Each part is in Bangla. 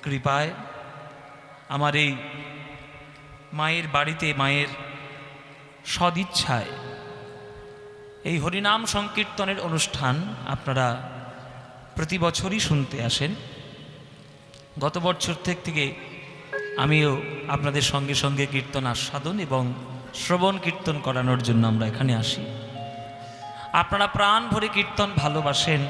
কৃপায় আমার এই মায়ের বাড়িতে মায়ের সদিচ্ছায় এই হরিনাম সংকীর্তনের অনুষ্ঠান আপনারা প্রতি বছরই শুনতে আসেন। গত বছর থেকে আমিও আপনাদের সঙ্গে সঙ্গে কীর্তন আস্বাদন এবং শ্রবণ কীর্তন করানোর জন্য আমরা এখানে আসি। আপনারা প্রাণ ভরে কীর্তন ভালোবাসেন,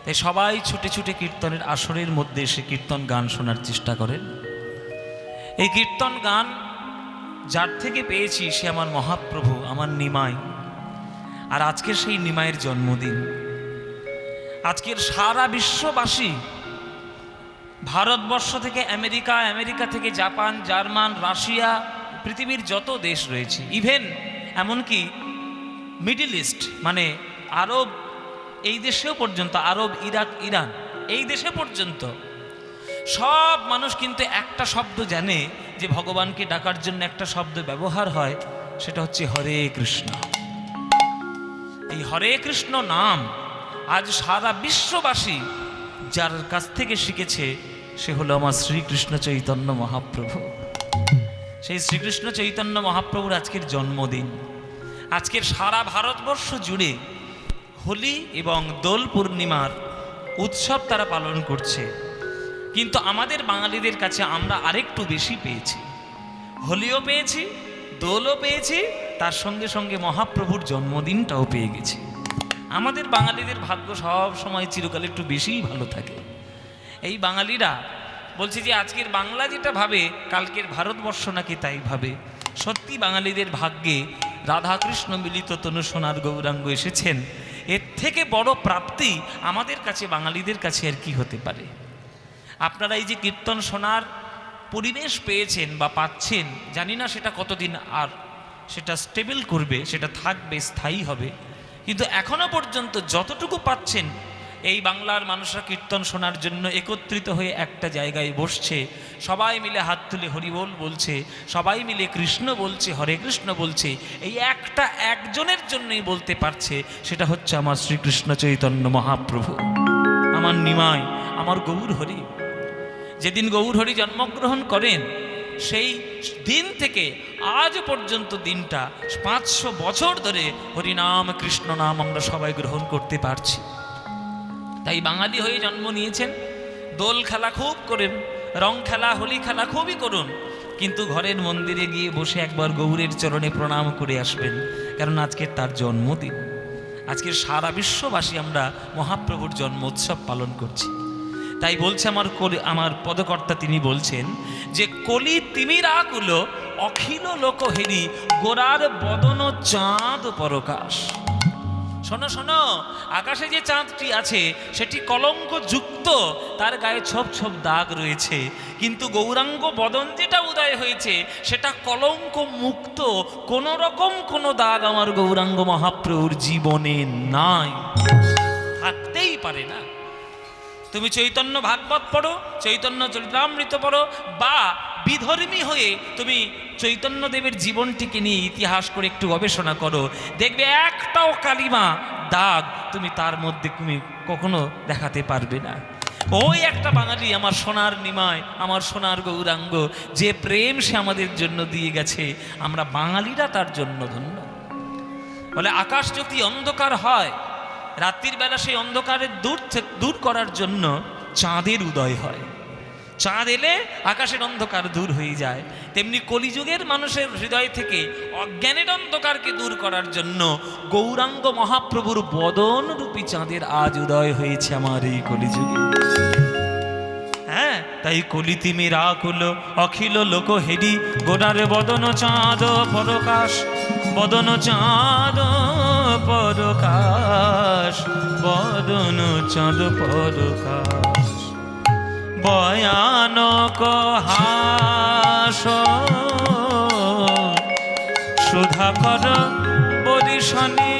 তাই সবাই ছুটে ছুটে কীর্তনের আসরের মধ্যে এসে কীর্তন গান শোনার চেষ্টা করেন। এই কীর্তন গান যার থেকে পেয়েছি সে আমার মহাপ্রভু, আমার নিমাই। আর আজকের সেই নিমাইয়ের জন্মদিন। আজকের সারা বিশ্ববাসী, ভারতবর্ষ থেকে আমেরিকা, আমেরিকা থেকে জাপান, জার্মান, রাশিয়া, পৃথিবীর যত দেশ রয়েছে, ইভেন এমনকি মিডল ইস্ট মানে আরব, এই দেশেও পর্যন্ত, আরব, ইরাক, ইরান, এই দেশে পর্যন্ত সব মানুষ কিন্তু একটা শব্দ জানে, যে ভগবানকে ডাকার জন্য একটা শব্দ ব্যবহার হয়, সেটা হচ্ছে হরে কৃষ্ণ। এই হরে কৃষ্ণ নাম আজ সারা বিশ্ববাসী যার কাছ থেকে শিখেছে সে হলো আমার শ্রীকৃষ্ণ চৈতন্য মহাপ্রভু। সেই শ্রীকৃষ্ণ চৈতন্য মহাপ্রভুর আজকের জন্মদিন। আজকের সারা ভারতবর্ষ জুড়ে হোলি এবং দোল পূর্ণিমার উৎসব তারা পালন করছে, কিন্তু আমাদের বাঙালিদের কাছে আমরা আরেকটু বেশি পেয়েছি। হোলিও পেয়েছি, দোলও পেয়েছি, তার সঙ্গে সঙ্গে মহাপ্রভুর জন্মদিনটাও পেয়ে গেছি। আমাদের বাঙালিদের ভাগ্য সব সময় চিরকাল একটু বেশিই ভালো থাকে। এই বাঙালিরা বলছে যে আজকের বাংলা যেটা ভাবে কালকের ভারতবর্ষ নাকি তাই ভাবে। সত্যি বাঙালিদের ভাগ্যে রাধাকৃষ্ণ মিলিত তনু সোনার গৌরাঙ্গ এসেছেন, এর থেকে বড় প্রাপ্তি আমাদের কাছে বাঙালিদের কাছে আর কি হতে পারে। আপনারা এই যে কীর্তন শোনার পরিবেশ পেয়েছেন বা পাচ্ছেন, জানি না সেটা কতদিন আর সেটা স্টেবল করবে, সেটা থাকবে, স্থায়ী হবে, কিন্তু এখনো পর্যন্ত যতটুকু পাচ্ছেন, এই বাংলার মানুষরা কীর্তন শোনার জন্য একত্রিত হয়ে একটা জায়গায় বসছে, সবাই মিলে হাত তুলে হরিবোল বলছে, সবাই মিলে কৃষ্ণ বলছে, হরে কৃষ্ণ বলছে, এই একটা একজনের জন্যই বলতে পারছে, সেটা হচ্ছে আমার শ্রীকৃষ্ণ চৈতন্য মহাপ্রভু, আমার নিমাই, আমার গৌর হরি। যেদিন গৌর হরি জন্মগ্রহণ করেন সেই দিন থেকে আজ পর্যন্ত দিনটা 500 বছর ধরে হরিনাম কৃষ্ণ নাম আমরা সবাই গ্রহণ করতে পারছি। তাই বাঙালি হয়ে জন্ম নিয়েছেন, দোল খেলা খুব করেন, রং খেলা, হোলি খেলা খুবই করুন, কিন্তু ঘরের মন্দিরে গিয়ে বসে একবার গৌরের চরণে প্রণাম করে আসবেন, কারণ আজকের তার জন্মদিন। আজকের সারা বিশ্ববাসী আমরা মহাপ্রভুর জন্ম উৎসব পালন করছি। তাই বলছে আমার পদকর্তা, তিনি বলছেন যে কলি তিমির আকুল অখিল লোক হেরি গোরার বদন চাঁদ পরকাশ। শোনো শোনো, আকাশে যে চাঁদটি আছে সেটি কলঙ্ক যুক্ত, তার গায়ে ছোপ ছোপ দাগ রয়েছে, কিন্তু গৌরাঙ্গ বদন যেটা উদয় হয়েছে সেটা কলঙ্ক মুক্ত, কোন রকম কোনো দাগ আমার গৌরাঙ্গ মহাপ্রভুর জীবনে নাই, থাকতেই পারে না। তুমি চৈতন্য ভাগবত পড়ো, চৈতন্য চরিতামৃত পড়ো, বা বিধর্মী হয়ে তুমি চৈতন্যদেবের জীবনটিকে নিয়ে ইতিহাস করে একটু গবেষণা করো, দেখবে একটাও কালিমা দাগ তুমি তার মধ্যে তুমি কখনো দেখাতে পারবে না। ওই একটা বাঙালি, আমার সোনার নিমাই, আমার সোনার গৌরাঙ্গ, যে প্রেম সে আমাদের জন্য দিয়ে গেছে, আমরা বাঙালিরা তার জন্য ধন্য। বলে আকাশ যদি অন্ধকার হয়, রাত্রির বেলা সেই অন্ধকারের দূর করার জন্য চাঁদের উদয় হয়। চাঁদ এলে আকাশের অন্ধকার দূর হয়ে যায়, তেমনি কলিযুগের মানুষের হৃদয় থেকে অজ্ঞানের অন্ধকারকে দূর করার জন্য গৌরাঙ্গ মহাপ্রভুর বদন রূপী চাঁদের আজ উদয় হয়েছে আমার এই কলিযুগে। হ্যাঁ, তাই কলি তিমির আকুল অখিল লোক হেরি গোরার বদন চাঁদ পরকাশ, বদন চাঁদ পরকাশ, বদন চাঁদ পরকাশ, ভয়ানক হাস সুধাকর বরিশনে,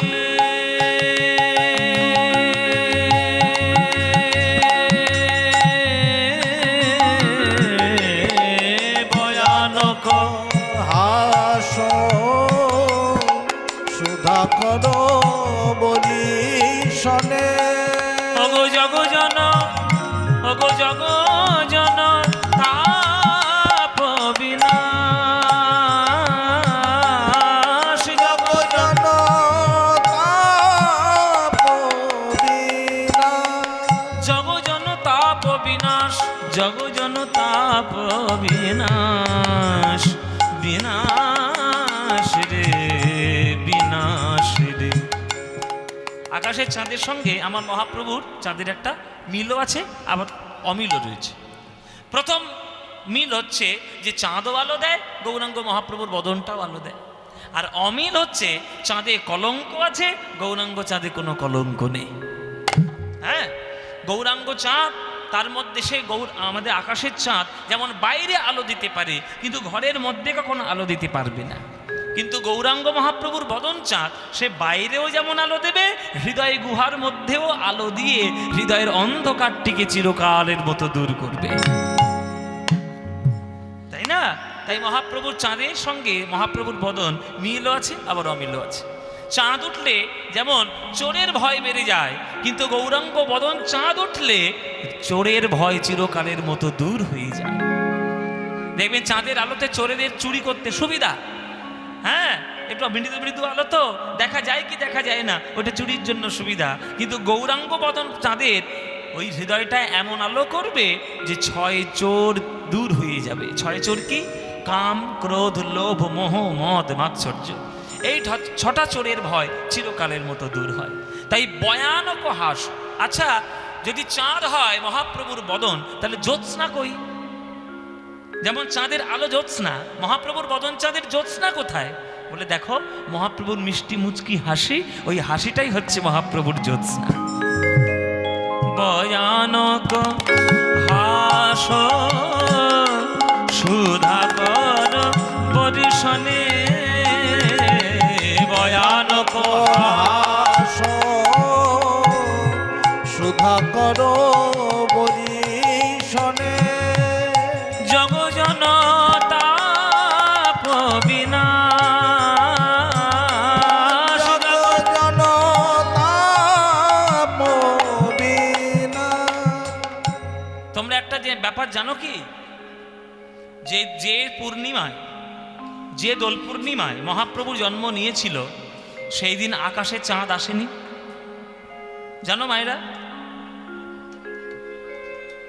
ভয়ানক হাস সুধাকর বরিশনে, অগো জগ জন, অগো জগ জন, হাস জগজন তাপ বিনাশ, বিনাশ রে বিনাশ রে। আকাশের চাঁদের সঙ্গে আমার মহাপ্রভুর চাঁদের একটা মিলও আছে, আবার অমিলও রয়েছে। প্রথম মিল হচ্ছে যে চাঁদও আলো দেয়, গৌরাঙ্গ মহাপ্রভুর বদনটাও আলো দেয়। আর অমিল হচ্ছে চাঁদে কলঙ্ক আছে, গৌরাঙ্গ চাঁদে কোনো কলঙ্ক নেই। হ্যাঁ, গৌরাঙ্গ চাঁদ, তার মধ্যে সে আমাদের আকাশের চাঁদ যেমন বাইরে আলো দিতে পারে, কিন্তু ঘরের মধ্যে কখনো আলো দিতে পারবে না। কিন্তু গৌরাঙ্গ মহাপ্রভুর বদন চাঁদ, সে বাইরেও যেমন আলো দেবে, হৃদয় গুহার মধ্যেও আলো দিয়ে হৃদয়ের অন্ধকারটিকে চিরকালের মতো দূর করবে, তাই না? তাই মহাপ্রভুর চাঁদের সঙ্গে মহাপ্রভুর বদন মিলও আছে, আবার অমিলও আছে। চাঁদ উঠলে যেমন চোরের ভয় বেড়ে যায়, কিন্তু গৌরাঙ্গ বদন চাঁদ উঠলে চোরের ভয় চিরকালের মতো দূর হয়ে যায়। দেখবেন চাঁদের আলোতে চোরেদের চুরি করতে সুবিধা। হ্যাঁ, একটু মৃদু মৃদু আলো তো দেখা যায় কি দেখা যায় না, ওটা চুরির জন্য সুবিধা। কিন্তু গৌরাঙ্গ বদন চাঁদের ওই হৃদয়টা এমন আলো করবে যে ছয় চোর দূর হয়ে যাবে। ছয় চোর কি? কাম, ক্রোধ, লোভ, মোহ, মদ, মাৎসর্য। এই ছটা চোরের ভয় চিরকালের মতো দূর হয়। তাই ভয়ানক হাস। আচ্ছা, যদি চাঁদ হয় মহাপ্রভুর বদন, তাহলে জ্যোৎস্না কই? যেমন চাঁদের আলো জ্যোৎস্না, মহাপ্রভুর বদন চাঁদের জ্যোৎস্না কোথায়? বলে দেখো, মহাপ্রভুর মিষ্টি মুচকি হাসি, ওই হাসিটাই হচ্ছে মহাপ্রভুর জ্যোৎস্না। ভয়ানক হাস সুধাকর পরিশনে, ভয়ানক হাস সুধাকর বরিশনে, জগজন তাপ বিনাশ, জগজন তাপ বিনাশ। তোমরা একটা যে ব্যাপার জানো কি, যে পূর্ণিমায়, যে দোল পূর্ণিমায় মহাপ্রভু জন্ম নিয়েছিল, সেই দিন আকাশে চাঁদ আসেনি, জানো মায়েরা?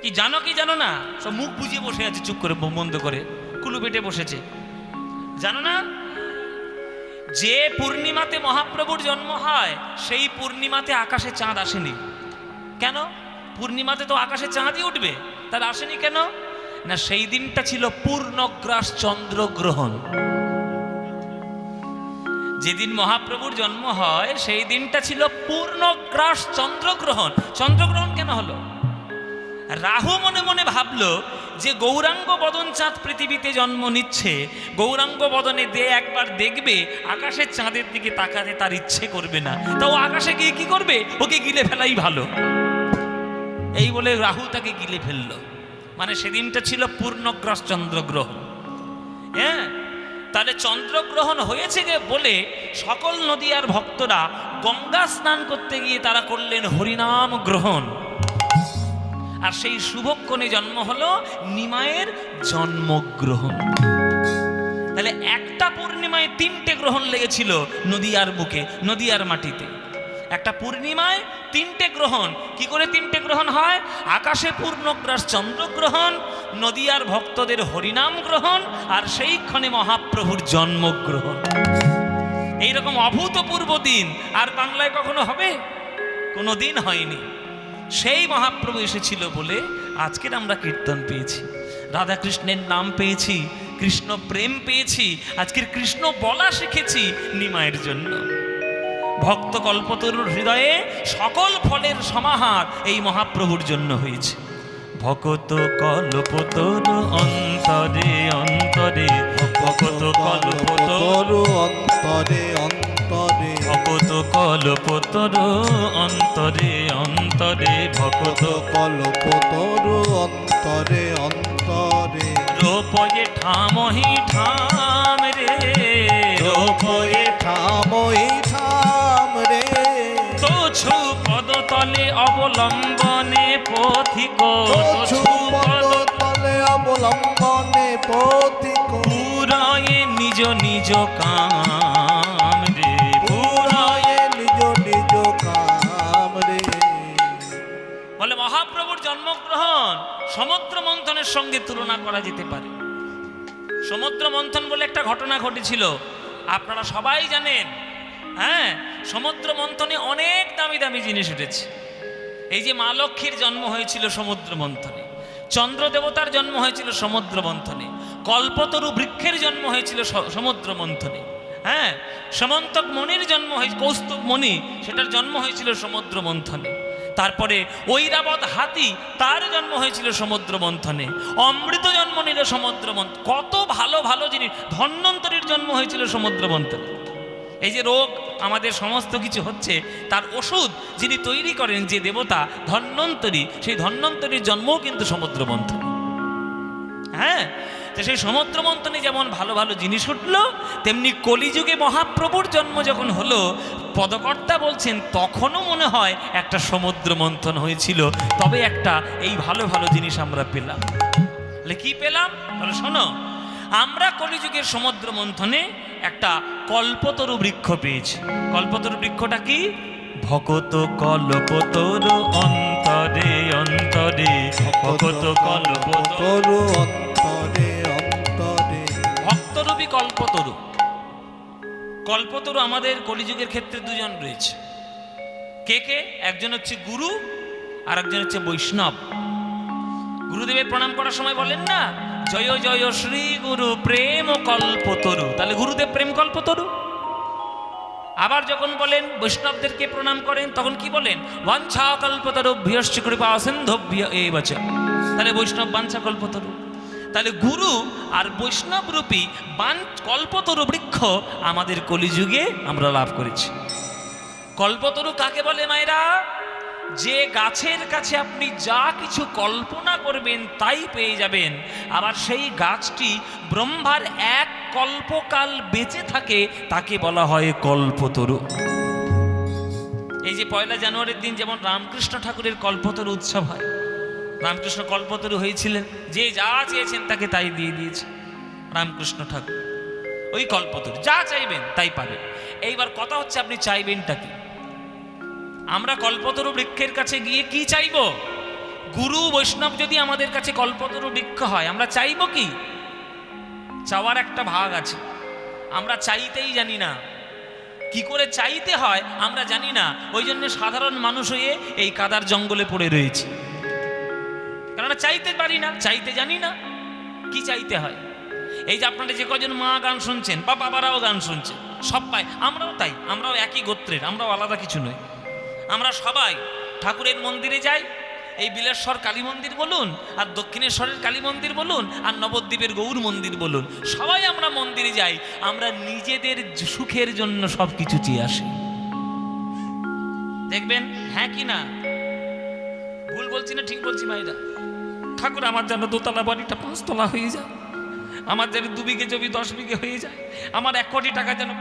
কি জানো কি জানো না? সব মুখ বুঝিয়ে বসে আছে, চুপ করে বন্ধ করে কুলু পেটে বসেছে, জানো না? যে পূর্ণিমাতে মহাপ্রভুর জন্ম হয়, সেই পূর্ণিমাতে আকাশে চাঁদ আসেনি। কেন? পূর্ণিমাতে তো আকাশে চাঁদই উঠবে, তার আসেনি কেন? না, সেই দিনটা ছিল পূর্ণগ্রাস চন্দ্রগ্রহণ। যেদিন মহাপ্রভুর জন্ম হয়, সেই দিনটা ছিল পূর্ণগ্রাস চন্দ্রগ্রহণ। চন্দ্রগ্রহণ কেন হলো? রাহু মনে মনে ভাবলো যে গৌরাঙ্গ বদন চাঁদ পৃথিবীতে জন্ম নিচ্ছে, গৌরাঙ্গ বদনে একবার দেখবে, আকাশের চাঁদের দিকে তাকাতে তার ইচ্ছে করবে না, তাও আকাশে গিয়ে কি করবে? ওকে গিলে ফেলাই ভালো। এই বলে রাহু তাকে গিলে ফেললো। মানে সেদিনটা ছিল পূর্ণগ্রাস চন্দ্রগ্রহণ। হ্যাঁ, তাহলে চন্দ্রগ্রহণ হয়েছে যে বলে সকল নদীয়ার ভক্তরা গঙ্গা স্নান করতে গিয়ে তারা করলেন হরিনাম গ্রহণ। আর সেই শুভক্ষণে জন্ম হলো নিমায়ের জন্মগ্রহণ। তাহলে একটা পূর্ণিমায় তিনটে গ্রহণ লেগেছিল নদীয়ার বুকে, নদীয়ার মাটিতে। একটা পূর্ণিমায় তিনটে গ্রহণ। কি করে তিনটে গ্রহণ হয়? আকাশে পূর্ণগ্রাস চন্দ্রগ্রহণ, নদীয়ার ভক্তদের হরিনাম গ্রহণ, আর সেই ক্ষণে মহাপ্রভুর জন্মগ্রহণ। এইরকম অভূতপূর্ব দিন আর বাংলায় কখনো হবে? কোনো দিন হয়নি। সেই মহাপ্রভু এসেছিল বলে আজকের আমরা কীর্তন পেয়েছি, রাধাকৃষ্ণের নাম পেয়েছি, কৃষ্ণ প্রেম পেয়েছি, আজকের কৃষ্ণ বলা শিখেছি নিমায়ের জন্য। ভক্ত কল্পতরুর হৃদয়ে সকল ফলের সমাহার এই মহাপ্রভুর জন্য হয়েছে। ভকত কল্পতরু অন্তরে অন্তরে, ভকত কল্পতরু অন্তরে অন্তরে, ভকত কল্পতরু অন্তরে অন্তরে, ভকত কল্পতরু অন্তরে অন্তরে, রূপয়ে ঠামহি ঠাম রে, রূপয়ে ঠামই ঠাম রে, তোছু পদতলে অবলম্বনে পথিক, তোছু পদতলে অবলম্বনে পথিক, পুরায়ে নিজ নিজ কাম রে, পুরায়ে নিজ নিজ কাম রে। বলে মহাপ্রভুর জন্মগ্রহণ সমুদ্র মন্থনের সঙ্গে তুলনা করা যেতে পারে। সমুদ্র মন্থন বলে একটা ঘটনা ঘটেছিল, আপনারা সবাই জানেন। হ্যাঁ, সমুদ্র মন্থনে অনেক দামি দামি জিনিস উঠেছে। এই যে মা লক্ষ্মীর জন্ম হয়েছিল সমুদ্র মন্থনে, চন্দ্র দেবতার জন্ম হয়েছিল সমুদ্র মন্থনে, কল্পতরু বৃক্ষের জন্ম হয়েছিল সমুদ্র মন্থনে। হ্যাঁ, সমন্তক মণির জন্ম হয়েছে, কৌস্তুভ মণি, সেটার জন্ম হয়েছিল সমুদ্র মন্থনে। তারপরে ঐরাবত হাতি, তার জন্ম হয়েছিল সমুদ্র মন্থনে। অমৃত জন্ম নিল সমুদ্র মন্থন। কত ভালো ভালো জিনিস। ধন্বন্তরীর জন্ম হয়েছিল সমুদ্র মন্থনে। এই যে রোগ আমাদের সমস্ত কিছু হচ্ছে, তার ওষুধ যিনি তৈরি করেন, যে দেবতা ধন্বন্তরী, সেই ধন্বন্তরীর জন্মও কিন্তু সমুদ্র মন্থনে। হ্যাঁ, তো সেই সমুদ্র মন্থনে যেমন ভালো ভালো জিনিস উঠলো, তেমনি কলিযুগে মহাপ্রভুর জন্ম যখন হলো, পদকর্তা বলছেন তখনও মনে হয় একটা সমুদ্র মন্থন হয়েছিল, তবে একটা এই ভালো ভালো জিনিস আমরা পেলাম। তাহলে কি পেলাম? তাহলে শোনো, আমরা কলিযুগের সমুদ্র মন্থনে একটা কল্পতরু বৃক্ষ পেয়েছি। কল্পতরু বৃক্ষটা কি? ভকত কল্পতরু অন্তরে অন্তরে, ভকত কল্পতরু অন্তরে অন্তরে। ভক্তরূপী কল্পতরু। কল্পতরু আমাদের কলিযুগের ক্ষেত্রে দুজন রয়েছে। কে কে? একজন হচ্ছে গুরু, আর একজন হচ্ছে বৈষ্ণব। গুরুদেবের প্রণাম করার সময় বলেন না, জয় জয় শ্রী গুরু প্রেম কল্পতরু, তাহলে গুরুদেব প্রেম কল্পতরু। আবার যখন বলেন বৈষ্ণবদেরকে প্রণাম করেন, তখন কি বলেন? বাঞ্ছা কল্পতরু ভ্যশ্চ কৃপা সিন্ধুভ্য এব চ, তাহলে বৈষ্ণব বাঞ্ছা কল্পতরু। তাহলে গুরু আর বৈষ্ণব রূপী কল্পতরু বৃক্ষ আমাদের কলিযুগে আমরা লাভ করেছি। কল্পতরু কাকে বলে মায়েরা? যে গাছের কাছে আপনি যা কিছু কল্পনা করবেন তাই পেয়ে যাবেন, আবার সেই গাছটি ব্রহ্মার এক কল্পকাল বেঁচে থাকে, তাকে বলা হয় কল্পতরু। এই যে 1 জানুয়ারির দিন যেমন রামকৃষ্ণ ঠাকুরের কল্পতরু উৎসব হয়, রামকৃষ্ণ কল্পতরু হয়েছিলেন, যে যা চেয়েছেন তাকে তাই দিয়ে দিয়েছে রামকৃষ্ণ ঠাকুর। ওই কল্পতরু, যা চাইবেন তাই পাবেন। এইবার কথা হচ্ছে আপনি চাইবেনটা কি? আমরা কল্পতরু বৃক্ষের কাছে গিয়ে কি চাইব? গুরু বৈষ্ণব যদি আমাদের কাছে কল্পতরু বৃক্ষ হয়, আমরা চাইব কি? চাওয়ার একটা ভাগ আছে, আমরা চাইতেই জানি না। কি করে চাইতে হয় আমরা জানি না, ওই জন্য সাধারণ মানুষ হয়ে এই কাদার জঙ্গলে পড়ে রয়েছে, কারণ চাইতে পারি না, চাইতে জানি না কি চাইতে হয়। এই যে আপনারা যে কজন মা গান শুনছেন বা বাবারাও গান শুনছেন, সব পাই, আমরাও তাই, আমরাও একই গোত্রের, আমরাও আলাদা কিছু নই। আমরা সবাই ঠাকুরের মন্দিরে যাই, এই বিলেশ্বর কালী মন্দির বলুন, আর দক্ষিণেশ্বরের কালী মন্দির বলুন, আর নবদ্বীপের গৌর মন্দির বলুন, সবাই আমরা মন্দিরে যাই। আমরা নিজেদের সুখের জন্য সব কিছু চেয়ে আসি, দেখবেন। হ্যাঁ কি না? ভুল বলছি না ঠিক বলছি মাইরা? ঠাকুর আমার যেন 2তলা বাড়িটা 5তলা হয়ে যায়, আমার যেন 2 বিঘে জমি 10 বিঘে হয়ে যায়, আমার 1 কোটি টাকা যেন।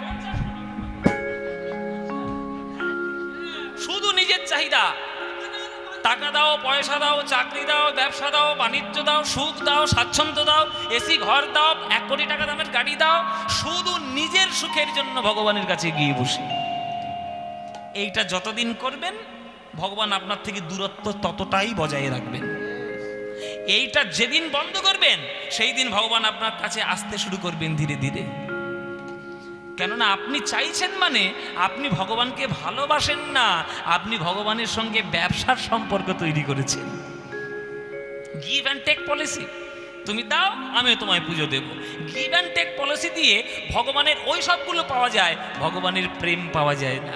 শুধু নিজের চাহিদা, টাকা দাও, পয়সা দাও, চাকরি দাও, ব্যবসা দাও, বাণিজ্য দাও, সুখ দাও, স্বাচ্ছন্দ্য দাও, এসি ঘর দাও, 1 কোটি টাকা দামের গাড়ি দাও, শুধু নিজের সুখের জন্য ভগবানের কাছে গিয়ে বসে। এইটা যতদিন করবেন, ভগবান আপনার থেকে দূরত্ব ততটাই বজায় রাখবেন। এইটা যেদিন বন্ধ করবেন, সেই দিন ভগবান আপনার কাছে আসতে শুরু করবেন ধীরে ধীরে। কেননা আপনি চাইছেন মানে আপনি ভগবানকে ভালোবাসেন না, আপনি ভগবানের সঙ্গে ব্যবসার সম্পর্ক তৈরি করেছেন। গিভ অ্যান্ড টেক পলিসি, তুমি দাও আমিও তোমায় পুজো দেব। গিভ অ্যান্ড টেক পলিসি দিয়ে ভগবানের ওই সবগুলো পাওয়া যায়, ভগবানের প্রেম পাওয়া যায় না।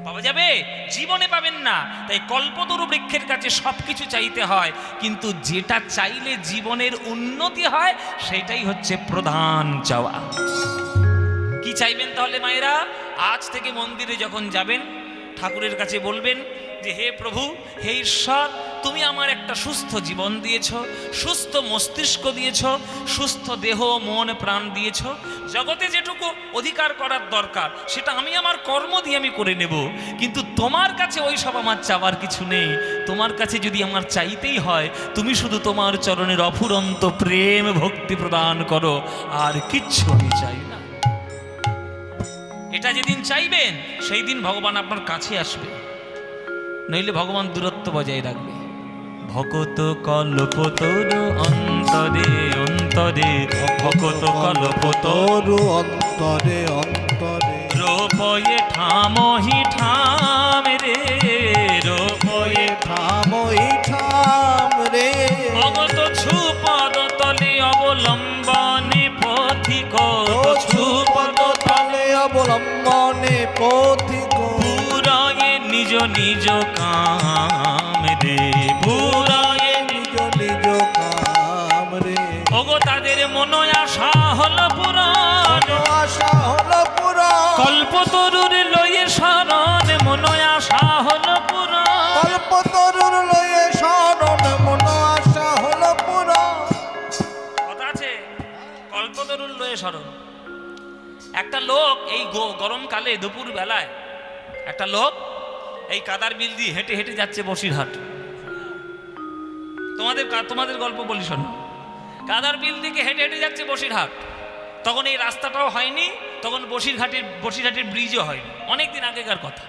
পাওয়া যাবে? জীবনে পাবেন না। তাই কল্পতরু বৃক্ষের কাছে সবকিছু চাইতে হয়, কিন্তু যেটা চাইলে জীবনের উন্নতি হয় সেটাই হচ্ছে প্রধান চাওয়া। কি চাইবেন তাহলে মায়েরা? আজ থেকে মন্দিরে যখন যাবেন, ঠাকুরের কাছে বলবেন যে হে প্রভু, হে ঈশ্বর, তুমি আমার একটা সুস্থ জীবন দিয়েছ, সুস্থ মস্তিষ্ক দিয়েছ, সুস্থ দেহ মন প্রাণ দিয়েছ। জগতে যেটুকু অধিকার করার দরকার সেটা আমি আমার কর্ম দিয়ে আমি করে নেব, কিন্তু তোমার কাছে ওই সব আমার চাওয়ার কিছু নেই। তোমার কাছে যদি আমার চাইতেই হয়, তুমি শুধু তোমার চরণের অফুরন্ত প্রেম ভক্তি প্রদান করো, আর কিচ্ছু আমি চাই না। এটা যেদিন চাইবেন সেই দিন ভগবান আপনার কাছে আসবে, নইলে ভগবান দূরত্ব বজায় রাখবে। ভকত কল্পতরু অন্তরে অন্তরে ভকত কল্পতরু তরু অন্তরে অন্তরে রূপয়ে ঠামহি ঠাম রে রূপয়ে থামই থাম রে ভগত ছুপদ তলে অবলম্বনে পথিক ছুপদ তলে অবলম্বনে পথিক পুরায়ে নিজ নিজ কাম রে পুরায়ে নিজ নিজ কাম রে ওগো তাদের মন আশা হল পুরাণ আশা হল পুরা কল্পতরুর লয়ে শরণ মন আশা হল পুরাণ কল্পতরুর লয়ে শরণ মন আশা হল পুরা কথা আছে কল্পতরুর লয়ে শরণ। একটা লোক এই গরমকালে দুপুর বেলায় একটা লোক এই কাদার বিল দিয়ে হেঁটে হেঁটে যাচ্ছে বসিরহাট। তোমাদের গল্প বলি শোনো। কাদার বিল দিকে হেঁটে হেঁটে যাচ্ছে বসিরহাট। তখন এই রাস্তাটাও হয়নি, তখন বসিরহাটের ব্রিজও হয়নি, অনেকদিন আগেকার কথা।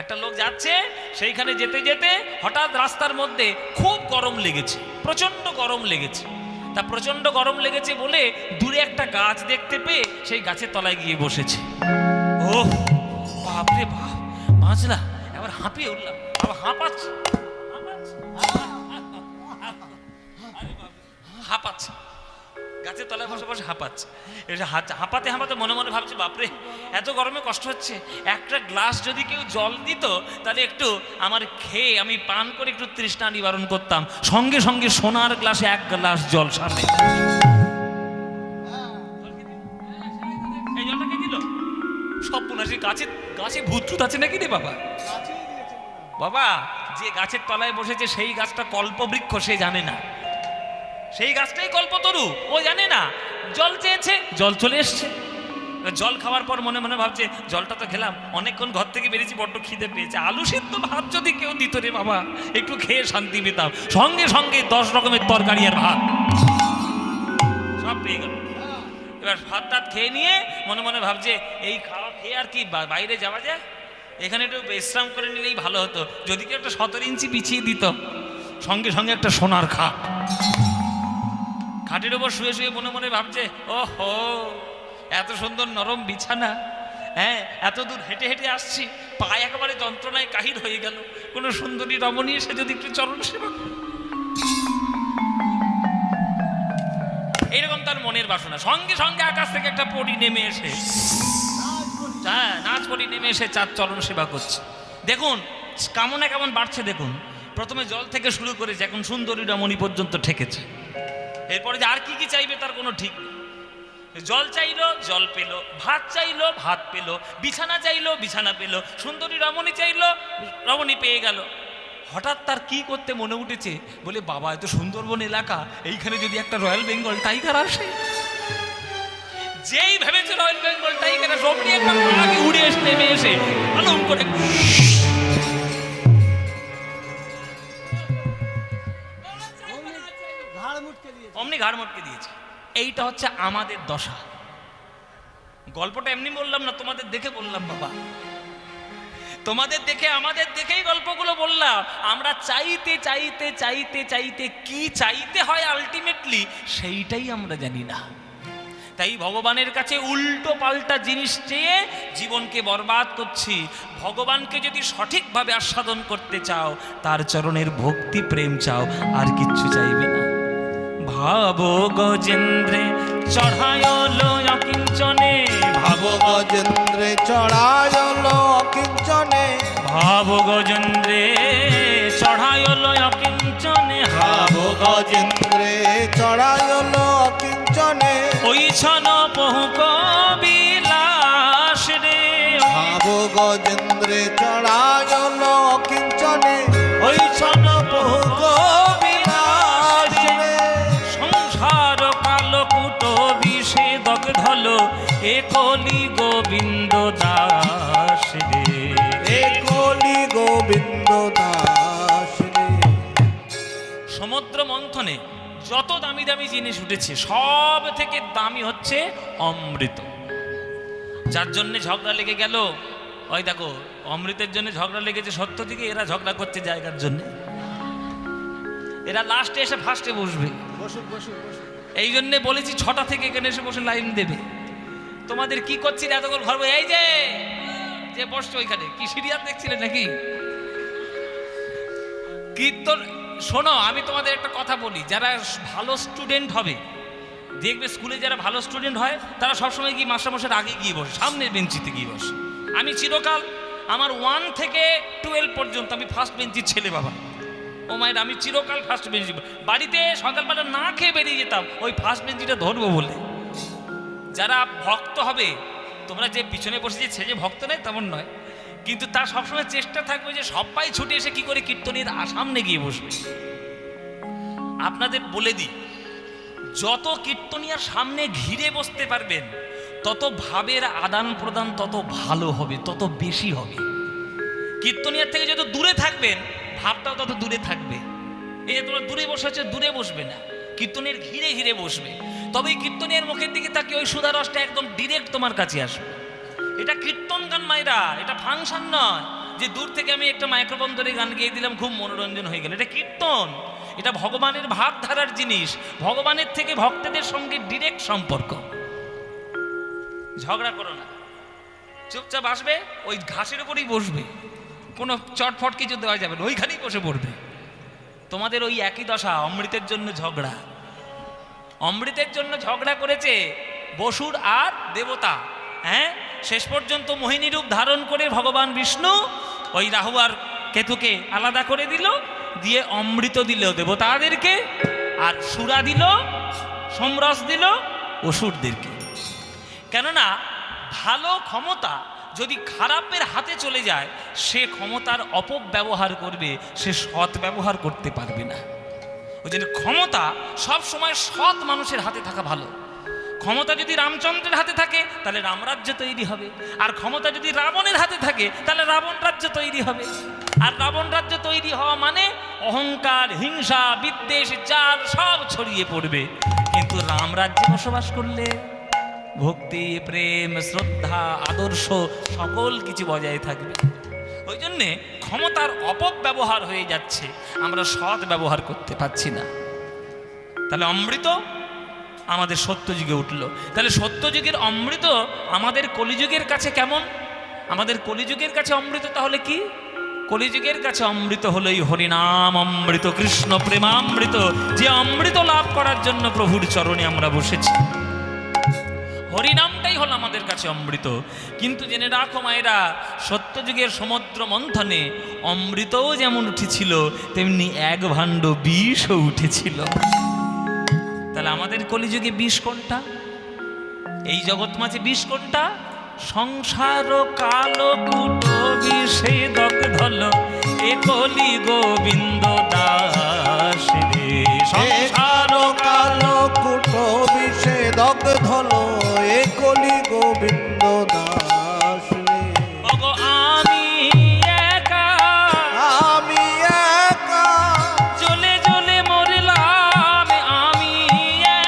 একটা লোক যাচ্ছে, সেইখানে যেতে যেতে হঠাৎ রাস্তার মধ্যে খুব গরম লেগেছে, প্রচণ্ড গরম লেগেছে। তা প্রচণ্ড গরম লেগেছে বলে দূরে একটা গাছ দেখতে পেয়ে সেই গাছের তলায় গিয়ে বসেছে। ওহ বাপরে বাপ, বাঁচলা, এবার হাঁপিয়ে উঠলাম, আবার হাঁপাচ্ছে হাঁপাচ্ছে গাছের তলায় বসে বসে হাঁপাচ্ছে। হাঁপাতে হাঁপাতে মনে মনে ভাবছে, বাপরে এত গরমে কষ্ট হচ্ছে, একটা গ্লাস যদি কেউ জল দিত তাহলে একটু আমার খেয়ে আমি পান করে একটু তৃষ্ণা নিবারণ করতাম। সঙ্গে সঙ্গে সোনার গ্লাসে এক গ্লাস জল সামনে। এই জলটা কে দিল? সব পুনাশি গাছে ভূত টুত আছে নাকি রে বাবা? বাবা যে গাছের তলায় বসেছে সেই গাছটা কল্পবৃক্ষ, সে জানে না। সেই গাছটাই কল্পতরু, ও জানে না। জল চেয়েছে, জল চলে এসছে। জল খাওয়ার পর মনে মনে ভাবছে, জলটা তো খেলাম, অনেকক্ষণ ঘর থেকে বেরিয়েছি, বড্ড খিদে পেয়েছে, আলু সিদ্ধ ভাত যদি কেউ দিত রে বাবা, একটু খেয়ে শান্তি পেতাম। সঙ্গে সঙ্গে 10 রকমের তরকারি আর ভাত সব পেয়ে গেল। এবার ভাত টাত খেয়ে নিয়ে মনে মনে ভাবছে, এই খাওয়া খেয়ে আর কি বাইরে যাওয়া যায়, এখানে একটু বিশ্রাম করে নিলেই ভালো হতো, যদি কেউ একটা 17 ইঞ্চি বিছিয়ে দিত। সঙ্গে সঙ্গে একটা সোনার খাট, খাটের ওপর শুয়ে শুয়ে মনে মনে ভাবছে, ওহো এত সুন্দর নরম বিছানা, হ্যাঁ এত দূর হেঁটে হেঁটে আসছি, পায়ে একেবারে যন্ত্রণায় কাহিল হয়ে গেল, কোনো সুন্দরী রমণী এসে যদি একটু চরণ সেবা। এইরকম তার মনের বাসনা। সঙ্গে সঙ্গে আকাশ থেকে একটা পরী নেমে এসে, হ্যাঁ নাচ পরী নেমে এসে চার চরণ সেবা করছে। দেখুন কামনা কেমন বাড়ছে দেখুন। প্রথমে জল থেকে শুরু করেছে, এখন সুন্দরী রমণী পর্যন্ত ঠেকেছে। এরপরে যে আর কি কি চাইবে তার কোনো ঠিক নেই। জল চাইলো, জল পেলো, ভাত চাইলো, ভাত পেলো, বিছানা চাইলো, বিছানা পেলো, সুন্দরী রমণী চাইলো, রমণী পেয়ে গেল। হঠাৎ তার কি করতে মনে উঠেছে, বলে বাবা এত সুন্দরবন এলাকা, এইখানে যদি একটা রয়্যাল বেঙ্গল টাইগার আসে। যেই ভেবেছে রয়্যাল বেঙ্গল টাইগার সবনি একটা আগে উড়ে এসে নেমে এসে আলম করে অমনি ঘাড় মটকে দিয়েছে। এইটা হচ্ছে আমাদের দশা। গল্পটা এমনি বললাম না, তোমাদের দেখে বললাম বাবা, তোমাদের দেখে আমাদের দেখেই গল্পগুলো বললাম। আমরা চাইতে চাইতে চাইতে চাইতে কি চাইতে হয় আলটিমেটলি সেইটাই আমরা জানি না। তাই ভগবানের কাছে উল্টো পাল্টা জিনিস চেয়ে জীবনকে বরবাদ করছি। ভগবানকে যদি সঠিকভাবে আস্বাদন করতে চাও, তার চরণের ভক্তি প্রেম চাও, আর কিচ্ছু চাইবে না। ভাব গজেন্দ্রে চড়ায়লো অকিঞ্চনে, ভাব গজেন্দ্রে চড়ায়লো অকিঞ্চনে, ভাব গজেন্দ্রে চড়ায়লো অকিঞ্চনে, ভাব গজেন্দ্রে চড়ায়লো অকিঞ্চনে, ওই ছন পহুক বিলাস রে, ভাব গজেন্দ্রে চড়ায়লো অকিঞ্চনে, ওই ছন বহুক বিলাস রে, সংসার কালকুট বিষে দগ্ধল এ কলি গোবিন্দ দাস রে, এ কলি গোবিন্দ দাস রে। সমুদ্র মন্থনে যত দামি দামি জিনিস উঠেছে, সব থেকে দামি হচ্ছে অমৃত। যার জন্য ঝগড়া লেগে গেল, ওই দেখো অমৃতের জন্য ঝগড়া লেগেছে, সত্য থেকে এরা ঝগড়া করছে জায়গার জন্য। এরা লাস্টে এসে ফার্স্টে বসবে। এই জন্যে বলেছি 6টা থেকে এখানে এসে বসে লাইন দেবে। তোমাদের কি করছিলে এতক্ষণ ঘর, এই যে যে বসছো ওইখানে কি সিরিয়াল দেখছিলে নাকি? কীর্তন শোনো, আমি তোমাদের একটা কথা বলি, যারা ভালো স্টুডেন্ট হবে, দেখবে স্কুলে যারা ভালো স্টুডেন্ট হয় তারা সবসময় গিয়ে মাস্টারমশাইয়ের আগে গিয়ে বসে, সামনের বেঞ্চিতে গিয়ে বসে। আমি চিরকাল আমার 1 থেকে 12 পর্যন্ত আমি ফার্স্ট বেঞ্চির ছেলে বাবা। ও মায়ের আমি চিরকাল ফার্স্ট বেঞ্চি, বাড়িতে সকালবেলা না খেয়ে বেরিয়ে যেতাম ওই ফার্স্ট বেঞ্চিটা ধরবো বলে। যারা ভক্ত হবে, তোমরা যে পিছনে বসে সে যে ভক্ত নেই তেমন নয়, কিন্তু তার সবসময় চেষ্টা থাকবে যে সবাই ছুটে এসে কি করে কীর্তনের সামনে গিয়ে বসবে। আপনাদের বলে দিই, যত কীর্তনিয়ার সামনে ঘিরে বসতে পারবেন তত ভাবের আদান প্রদান তত ভালো হবে, তত বেশি হবে। কীর্তনিয়ার থেকে যত দূরে থাকবেন ভাবটাও তত দূরে থাকবে। এই যে তোমরা দূরে বসে আছো, দূরে বসবে না, কীর্তনের ঘিরে ঘিরে বসবে। তবে এই কীর্তনের মুখের দিকে তাকে ওই সুধা রসটা একদম ডিরেক্ট তোমার কাছে আসবে। এটা কীর্তন গান মায়েরা, এটা ফাংশন নয় যে দূর থেকে আমি একটা মাইক্রোফোন ধরে গান গেয়ে দিলাম খুব মনোরঞ্জন হয়ে গেল। এটা কীর্তন, এটা ভগবানের ভাবধারার জিনিস। ভগবানের থেকে ভক্তদের সঙ্গে ডিরেক্ট সম্পর্ক। ঝগড়া করো না, চুপচাপ আসবে, ওই ঘাসের উপরেই বসবে, কোনো চটফট কিছু দেওয়া যাবে না, ওইখানেই বসে পড়বে। তোমাদের ওই একই দশা, অমৃতের জন্য ঝগড়া। অমৃতের জন্য ঝগড়া করেছে বসুর আর দেবতা। হ্যাঁ, শেষ পর্যন্ত মোহিনী রূপ ধারণ করে ভগবান বিষ্ণু ওই রাহু আর কেতুকে আলাদা করে দিল, দিয়ে অমৃত দিল দেবতাদেরকে, আর সুরা দিল, সমরস দিল অসুরদেরকে। কেননা ভালো ক্ষমতা যদি খারাপের হাতে চলে যায়, সে ক্ষমতার অপব্যবহার করবে, সে সৎ ব্যবহার করতে পারবে না। ওই জন্য ক্ষমতা সব সময় সৎ মানুষের হাতে থাকা ভালো। ক্ষমতা যদি রামচন্দ্রের হাতে থাকে তাহলে রামরাজ্য তৈরি হবে, আর ক্ষমতা যদি রাবণের হাতে থাকে তাহলে রাবণ রাজ্য তৈরি হবে। আর রাবণ রাজ্য তৈরি হওয়া মানে অহংকার, হিংসা, বিদ্বেষ, জাল সব ছড়িয়ে পড়বে। কিন্তু রাম রাজ্যে বসবাস করলে ভক্তি, প্রেম, শ্রদ্ধা, আদর্শ সকল কিছু বজায় থাকবে। ওই জন্যে ক্ষমতার অপব্যবহার হয়ে যাচ্ছে, আমরা সৎ ব্যবহার করতে পারছি না। তাহলে অমৃত আমাদের সত্যযুগে উঠল। তাহলে সত্যযুগের অমৃত আমাদের কলিযুগের কাছে কেমন? আমাদের কলিযুগের কাছে অমৃত তাহলে কি? কলিযুগের কাছে অমৃত হলো এই হরিনাম অমৃত, কৃষ্ণ প্রেমামৃত, যে অমৃত লাভ করার জন্য প্রভুর চরণে আমরা বসেছি। হরিনামটাই হলো আমাদের কাছে অমৃত। কিন্তু জেনে রাখো মায়েরা, সত্যযুগের সমুদ্র মন্থনে অমৃতও যেমন উঠেছিল তেমনি এক ভাণ্ড বিষও উঠেছিল। তাহলে আমাদের কলিযুগে বিষ কোনটা? এই জগৎ মাঝে বিষ কোনটা? সংসার কালো কুটো বিষে দগ্ধল, এ কলি গোবিন্দ দাস রে। সংসার কালো কুটো বিষে দগ্ধল, এ কলি গোবিন্দ দাস রে। ওগো আমি একা, আমি একা, জ্বলে জ্বলে মরলাম, আমি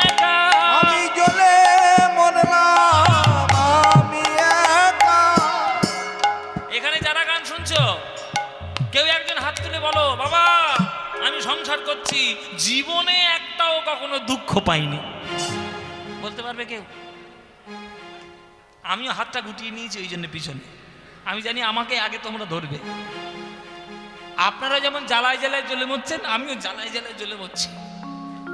একা, আমি জ্বলে মরলাম, আমি একা। এখানে যারা গান শুনছো কেউ একজন হাত তুলে বলো, বাবা আমি সংসার করছি, জীবনে একটাও কখনো দুঃখ পাইনি। বলতে পারবে কেউ? আমিও হাতটা গুটিয়ে নিয়েছি ওই জন্য পিছনে, আমি জানি আমাকে আগে তোমরা ধরবে। আপনারা যেমন জ্বালায় জ্বালায় জ্বলে মরছেন, আমিও জ্বালায় জ্বালায় জ্বলে মরছি।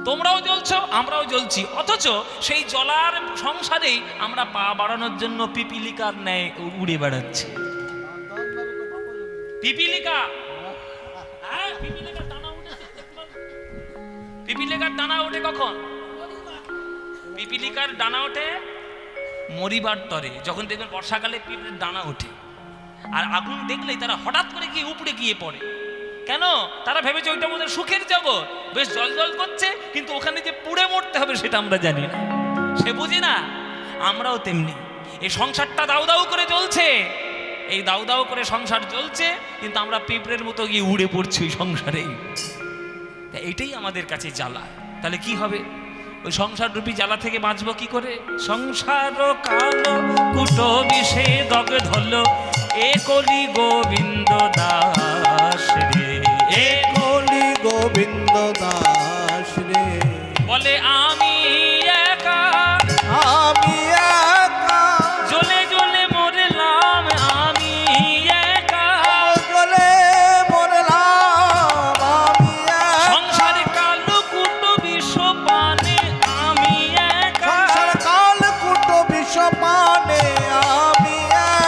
তোমরাও জ্বলছো, আমরাও জ্বলছি, অথচ সেই জ্বলার সংসারেই আমরা পা বাড়ানোর জন্য পিপিলিকার ন্যায় উড়ে বেড়াচ্ছি। পিপিলিকা, হ্যাঁ পিপিলিকার দানা উঠেছে। পিপিলিকার দানা ওঠে কখন? পিপিলিকার দানা ওঠে মরিবার তরে, যখন দেখবেন বর্ষাকালে পিঁপড়ের দানা ওঠে। আর আগুন দেখলেই তারা হঠাৎ করে গিয়ে উপড়ে গিয়ে পড়ে। কেন? তারা ভেবেছে ওইটা বোধহয় সুখের জগৎ, বেশ জল জল করছে, কিন্তু ওখানে যে পুড়ে মরতে হবে সেটা আমরা জানি না, সে বুঝি না। আমরাও তেমনি, এই সংসারটা দাউ দাউ করে জ্বলছে, এই দাউ দাউ করে সংসার জ্বলছে, কিন্তু আমরা পিঁপড়ের মতো গিয়ে উড়ে পড়ছি ওই সংসারেই। এইটাই আমাদের কাছে জ্বালা। তাহলে কি হবে? ওই সংসার রূপী জ্বালা থেকে বাঁচবো কি করে? সংসার কালো কুটো বিষে দগ্ধল, এ কলি গোবিন্দ দাস রে। এ কলি গোবিন্দ দাস রে। বলে আমি একা আমি একা জ্বলে জ্বলে মরলাম, আমি একা জলে মরলাম, আমি একা সংসারে কালো কুটো বিষ পানে, আমি একা সংসার কাল কুটো বিষ পানে, আমি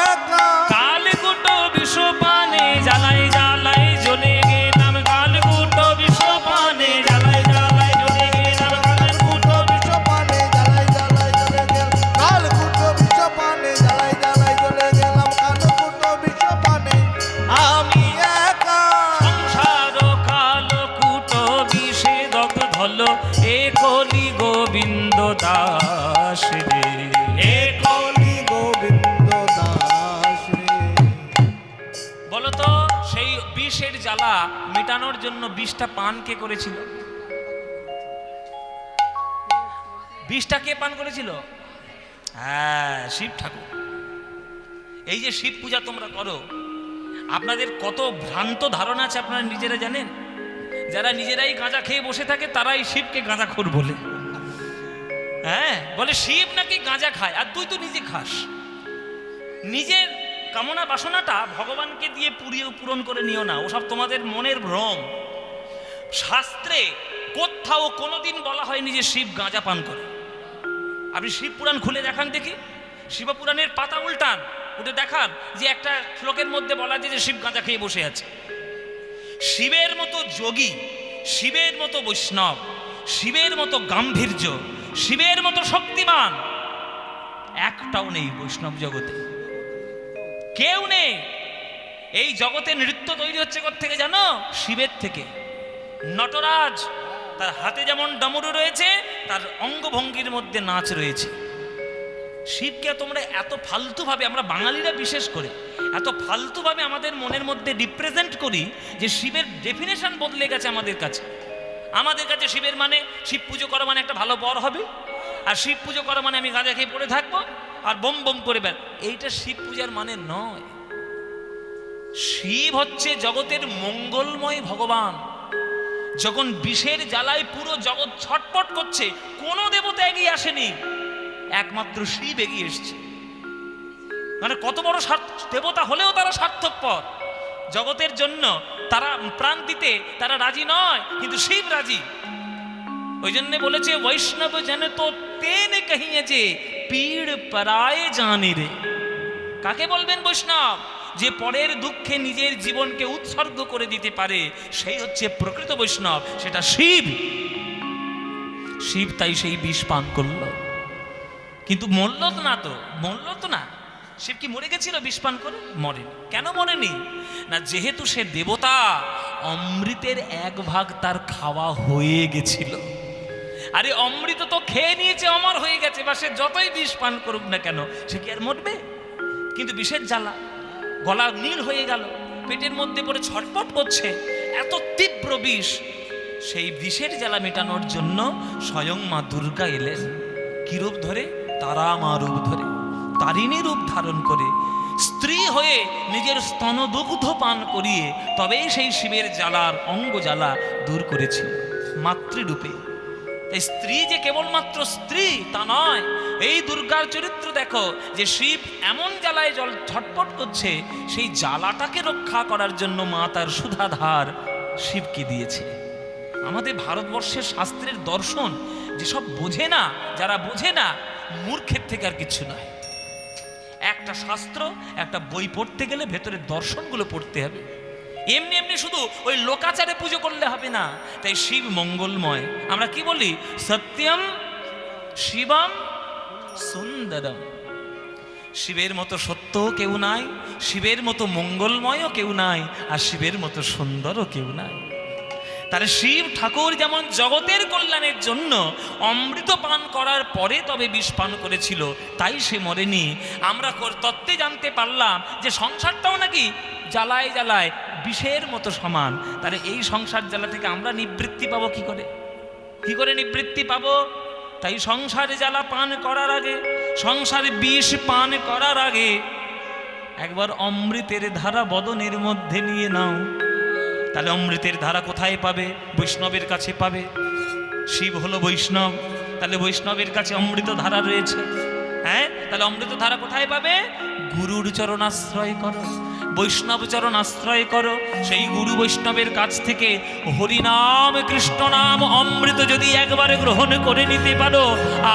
একা কাল কুটো বিষ পানে জ্বালাই জ্বালাই জ্বলে গেলাম, কাল কুটো বিষ পানে জ্বালাই জ্বালাই জ্বলে গেলাম, কাল কুটো বিষ পানে জ্বালাই জ্বালাই জ্বলে গেল, কাল কুটো বিষ পানে জ্বালাই জ্বালাই জ্বলে গেলাম, কাল কুটো বিষ পানে আমি একা। সংসার কালো কুটো বিষে দগ্ধ হলো, এ কলি গোবিন্দ দাস রে, এ কলি গোবিন্দ দাস রে। বলতো সেই বিষের জ্বালা মেটানোর জন্য বিষটা পান কে করেছিল? বিষটা কে পান করেছিল? হ্যাঁ, শিব ঠাকুর। এই যে শিব পূজা তোমরা করো, আপনাদের কত ভ্রান্ত ধারণা আছে আপনারা নিজেরা জানেন? যারা নিজেরাই গাঁজা খেয়ে বসে থাকে তারাই শিবকে গাঁজাখোর বলে। হ্যাঁ, বলে শিব নাকি গাঁজা খায়, আর তুই তো নিজে খাস। নিজের কামনা বাসনাটা ভগবানকে দিয়ে পূরণ করে নিও না, ওসব তোমাদের মনের ভ্রম। শাস্ত্রে কোথাও কোনোদিন বলা হয়নি যে শিব গাঁজা পান করে। আপনি শিব পুরাণ খুলে দেখান দেখি, শিবপুরাণের পাতা উল্টান, ওটা দেখান যে একটা শ্লোকের মধ্যে বলা যায় যে শিব গাঁজা খেয়ে বসে আছে। শিবের মতো যোগী, শিবের মতো বৈষ্ণব, শিবের মতো গাম্ভীর্য, শিবের মতো শক্তিমান একটাও নেই বৈষ্ণব জগতে, কেউ নেই। এই জগতে নৃত্য তৈরি হচ্ছে কোত্থেকে জানো? শিবের থেকে। নটরাজ তার হাতে যেমন ডমরু রয়েছে, তার অঙ্গভঙ্গির মধ্যে নাচ রয়েছে। শিবকে তোমরা এত ফালতুভাবে, আমরা বাঙালিরা বিশেষ করে এত ফালতুভাবে আমাদের মনের মধ্যে রিপ্রেজেন্ট করি যে শিবের ডেফিনেশন বদলে গেছে আমাদের কাছে। আমাদের কাছে শিবের মানে, শিব পুজো করা মানে একটা ভালো বর হবে, আর শিব পুজো করা মানে আমি গাঁজা খেয়ে পড়ে থাকবো আর বোম বোম করে বের। এইটা শিব পূজার মানে নয়। শিব হচ্ছে জগতের মঙ্গলময় ভগবান। যখন বিষের জ্বালায় পুরো জগৎ ছটপট করছে, কোনো দেবতা এগিয়ে আসেনি, একমাত্র শিব এগিয়ে এসছে। মানে কত বড় দেবতা হলেও তারা স্বার্থপর, জগতের জন্য তারা প্রাণ দিতে তারা রাজি নয়, কিন্তু শিব রাজি। ওই জন্য বলেছে বৈষ্ণব জন তো তেন কহিয়ে যে পীড় পরায়ে জানি রে। কাকে বলবেন বৈষ্ণব? যে পরের দুঃখে নিজের জীবনকে উৎসর্গ করে দিতে পারে, সেই হচ্ছে প্রকৃত বৈষ্ণব, সেটা শিব। শিব তাই সেই বিষ পান করল, কিন্তু মরল তো না, তো মরল তো না। শিব কি মরে গেছিল বিষ পান করে? মরেনি। কেন মরেনি? না, যেহেতু সে দেবতা, অমৃতের এক ভাগ তার খাওয়া হয়ে গেছিল। আরে অমৃত তো খেয়ে নিয়েছে, অমর হয়ে গেছে, বা সে যতই বিষ পান করুক না কেন, সে কি আর মরবে? কিন্তু বিষের জ্বালা, গলা নীল হয়ে গেল, পেটের মধ্যে পড়ে ছটপট করছে, এত তীব্র বিষ। সেই বিষের জ্বালা মেটানোর জন্য স্বয়ং মা দুর্গা এলেন। কি রূপ ধরে? তারা মা রূপ ধরে, তারিণী রূপ ধারণ করে, স্ত্রী হয়ে নিজের স্তনদুগ্ধ পান করিয়ে তবেই সেই শিবের জ্বালার অঙ্গ জ্বালা দূর করেছিল মাতৃরূপে। তাই স্ত্রী যে কেবলমাত্র স্ত্রী তা নয়, এই দুর্গার চরিত্র দেখো যে শিব এমন জ্বালায় ছটপট করছে, সেই জ্বালাটাকে রক্ষা করার জন্য মা তার সুধাধার শিবকে দিয়েছে। আমাদের ভারতবর্ষের শাস্ত্রের দর্শন যেসব বোঝে না, যারা বোঝে না, মূর্খের থেকে আর কিছু নয়। একটা শাস্ত্র, একটা বই পড়তে গেলে ভেতরের দর্শনগুলো পড়তে হবে। এমনি এমনি শুধু ওই লোকাচারে পুজো করলে হবে না। তাই শিব মঙ্গলময়। আমরা কি বলি? সত্যম শিবম সুন্দরম। শিবের মতো সত্য কেউ নাই, শিবের মতো মঙ্গলময়ও কেউ নাই, আর শিবের মতো সুন্দরও কেউ নাই। তাহলে শিব ঠাকুর যেমন জগতের কল্যাণের জন্য অমৃত পান করার পরে তবে বিষ পান করেছিল, তাই সে মরেনি। আমরা তত্ত্বে জানতে পারলাম যে সংসারটাও নাকি জ্বালায় জ্বালায় বিষের মতো সমান। তাহলে এই সংসার জ্বালা থেকে আমরা নিবৃত্তি পাবো কি করে? কি করে নিবৃত্তি পাবো? তাই সংসারে জ্বালা পান করার আগে, সংসারে বিষ পান করার আগে একবার অমৃতের ধারা বদনের মধ্যে নিয়ে নাও। তাহলে অমৃতের ধারা কোথায় পাবে? বৈষ্ণবের কাছে পাবে। শিব হলো বৈষ্ণব, তাহলে বৈষ্ণবের কাছে অমৃত ধারা রয়েছে। হ্যাঁ, তাহলে অমৃত ধারা কোথায় পাবে? গুরুর চরণ আশ্রয় করো, বৈষ্ণব চরণ আশ্রয় করো। সেই গুরু বৈষ্ণবের কাছ থেকে হরিনাম কৃষ্ণ নাম অমৃত যদি একবারে গ্রহণ করে নিতে পারো,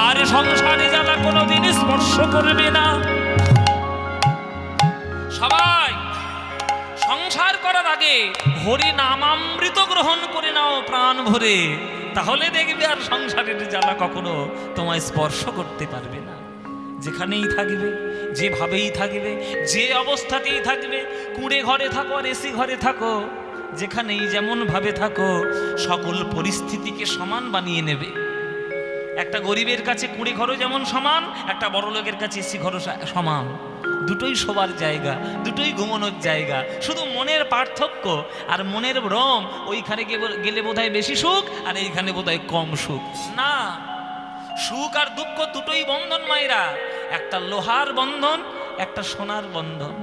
আর সংসারে জ্বালা কোনোদিন স্পর্শ করবে না। সবাই সংসার করার আগে হরি নামামৃত গ্রহণ করে নাও প্রাণ ভরে, তাহলে দেখবে আর সংসারের জ্বালা কখনো তোমায় স্পর্শ করতে পারবে না। যেখানেই থাকবে, যেভাবেই থাকবে, যে অবস্থাতেই থাকবে, কুঁড়ে ঘরে থাকো আর এসি ঘরে থাকো, যেখানেই যেমন ভাবে থাকো, সকল পরিস্থিতিকে সমান বানিয়ে নেবে। একটা গরিবের কাছে কুঁড়ে ঘরও যেমন সমান, একটা বড় লোকের কাছে এসি ঘরও সমান। দুটোই শোবার জায়গা, দুটোই ঘুমানোর জায়গা, শুধু মনের পার্থক্য আর মনের ভ্রম। ওইখানে গেলে বোধহয় বেশি সুখ, আর এইখানে বোধহয় কম সুখ। না, সুখ আর দুঃখ দুটোই বন্ধন মায়েরা। একটা লোহার বন্ধন, একটা সোনার বন্ধন।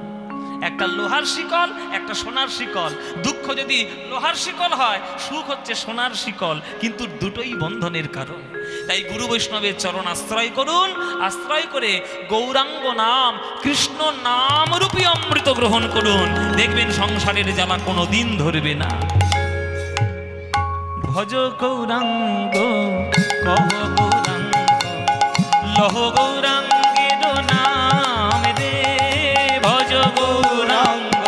একটা লোহার শিকল, একটা সোনার শিকল। দুঃখ যদি লোহার শিকল হয়, সুখ হচ্ছে সোনার শিকল, কিন্তু দুটোই বন্ধনের কারণ। তাই গুরু বৈষ্ণবের চরণ আশ্রয় করুন, আশ্রয় করে গৌরাঙ্গ নাম কৃষ্ণ নাম রূপী অমৃত গ্রহণ করুন, দেখবেন সংসারের জ্বালা কোনো দিন ধরবে না। ভজ গৌরাঙ্গ কহ গৌরাঙ্গ লহ গৌরাঙ্গের নাম রে, ভজ গৌরাঙ্গ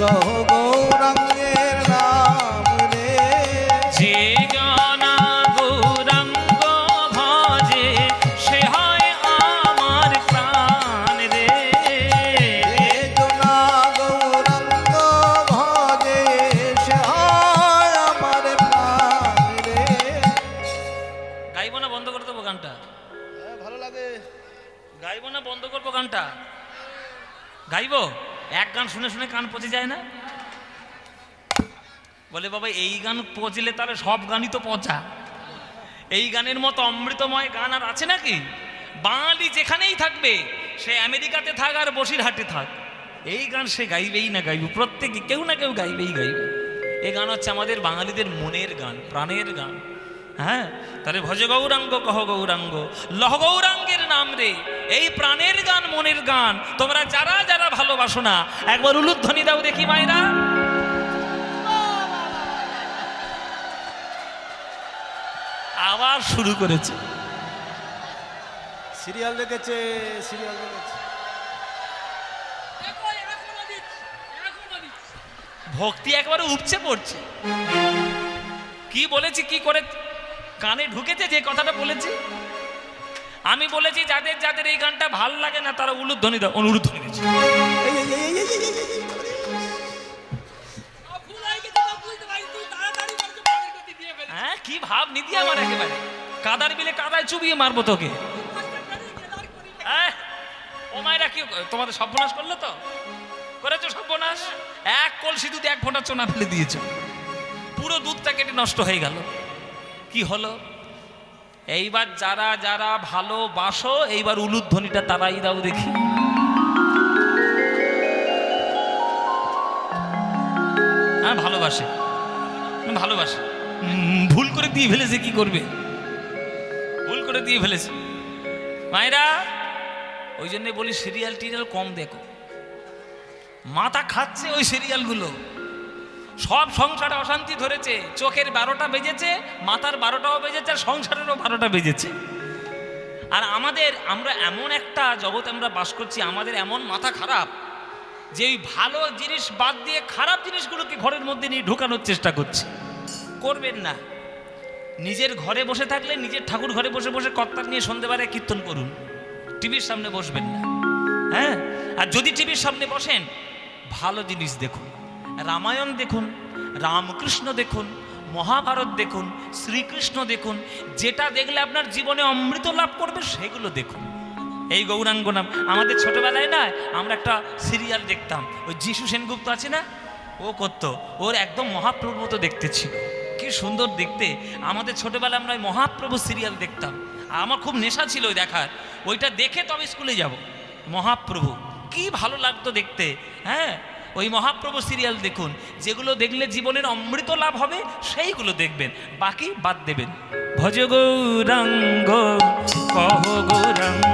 লহ গৌরাঙ্গের নাম রে। যে জনা গৌরাঙ্গ ভজে সে হয় আমার প্রাণ রে। যে জনা গৌরাঙ্গ ভজে সে হয় আমার প্রাণ রে। গাইব না বন্ধ করে দেবো গানটা? ভালো লাগে। গাইব না বন্ধ করবো গানটা? গাইব। এক গান শুনে শুনে কান পচে যায় না? বলে বাবা এই গান পচলে তাহলে সব গানই তো পচা। এই গানের মতো অমৃতময় গান আর আছে নাকি? বাঙালি যেখানেই থাকবে, সে আমেরিকাতে থাক আর বসিরহাটে থাক, এই গান সে গাইবেই না গাইবে, প্রত্যেকে কেউ না কেউ গাইবেই গাইবে। এই গান হচ্ছে আমাদের বাঙালিদের মনের গান, প্রাণের গান। হ্যাঁ, তাহলে ভজ গৌরাঙ্গ কহ গৌরাঙ্গ লহ গৌরাঙ্গের নাম রে, এই প্রাণের গান, মনের গান তোমরা যারা যারা ভালোবাসো না, একবার উলুধ্বনি দাও দেখি মায়েরা। আবার শুরু করেছে। সিরিয়াল দেখেছে, সিরিয়াল দেখেছে। ভক্তি একবারে উপচে পড়ছে। কি বলেছি, কি করে কানে ঢুকেছে যে কথাটা বলেছি। আমি বলেছি যাদের যাদের এই গানটা ভাল লাগে না তারা উলুধ্বনি দাও, অনুরুধ্বনি দিচ্ছে। হ্যাঁ, কি ভাব নিদি আমার, একেবারে কাদার বিলে কাদায় চুবিয়ে মারবো তোকে। ও মায়েরা কি তোমাদের সর্বনাশ করলো? তো করেছো সর্বনাশ। এক কলসি দুধ এক ফোঁটা চোনা ফেলে দিয়েছ, পুরো দুধটা কেটে নষ্ট হয়ে গেল। কি হলো? এইবার যারা যারা ভালোবাসো, এইবার উলুধ্বনিটা তারাই দাও দেখি। হ্যাঁ, ভালোবাসে, ভালোবাসে। ভুল করে দিয়ে ফেলেছে, কি করবে? ভুল করে দিয়ে ফেলেছে মায়েরা। ওই জন্য বলি সিরিয়াল টিরিয়াল কম দেখো, মাথা খাচ্ছে ওই সিরিয়ালগুলো। সব সংসারে অশান্তি ধরেছে, চোখের 12টা বেজেছে, মাথার 12টাও বেজেছে, আর সংসারেরও 12টা বেজেছে। আর আমরা এমন একটা জগৎ আমরা বাস করছি, আমাদের এমন মাথা খারাপ যে ওই ভালো জিনিস বাদ দিয়ে খারাপ জিনিসগুলোকে ঘরের মধ্যে নিয়ে ঢোকানোর চেষ্টা করছে। করবেন না। নিজের ঘরে বসে থাকলে নিজের ঠাকুর ঘরে বসে বসে কর্তার নিয়ে সন্ধ্যেবেলায় কীর্তন করুন, টিভির সামনে বসবেন না। হ্যাঁ, আর যদি টিভির সামনে বসেন, ভালো জিনিস দেখুন, রামায়ণ দেখুন, রামকৃষ্ণ দেখুন, মহাভারত দেখুন, শ্রীকৃষ্ণ দেখুন। যেটা দেখলে আপনার জীবনে অমৃত লাভ করবে সেগুলো দেখুন। এই গৌরাঙ্গ নাম, আমাদের ছোটবেলায় না আমরা একটা সিরিয়াল দেখতাম, ওই যিশু সেনগুপ্ত আছে না, ও করতো, ওর একদম মহাপ্রভুর মতো দেখতে ছিল, কি সুন্দর দেখতে। আমাদের ছোটবেলায় আমরা ওই মহাপ্রভু সিরিয়াল দেখতাম, আমার খুব নেশা ছিল ওই দেখার। ওইটা দেখে তবে স্কুলে যাব। মহাপ্রভু কি ভালো লাগতো দেখতে। হ্যাঁ, ওই মহাপ্রভু সিরিয়াল দেখুন, যেগুলো দেখলে জীবনের অমৃত লাভ হবে সেইগুলো দেখবেন, বাকি বাদ দেবেন। ভজ গৌরাঙ্গ কহ গৌরাঙ্গ।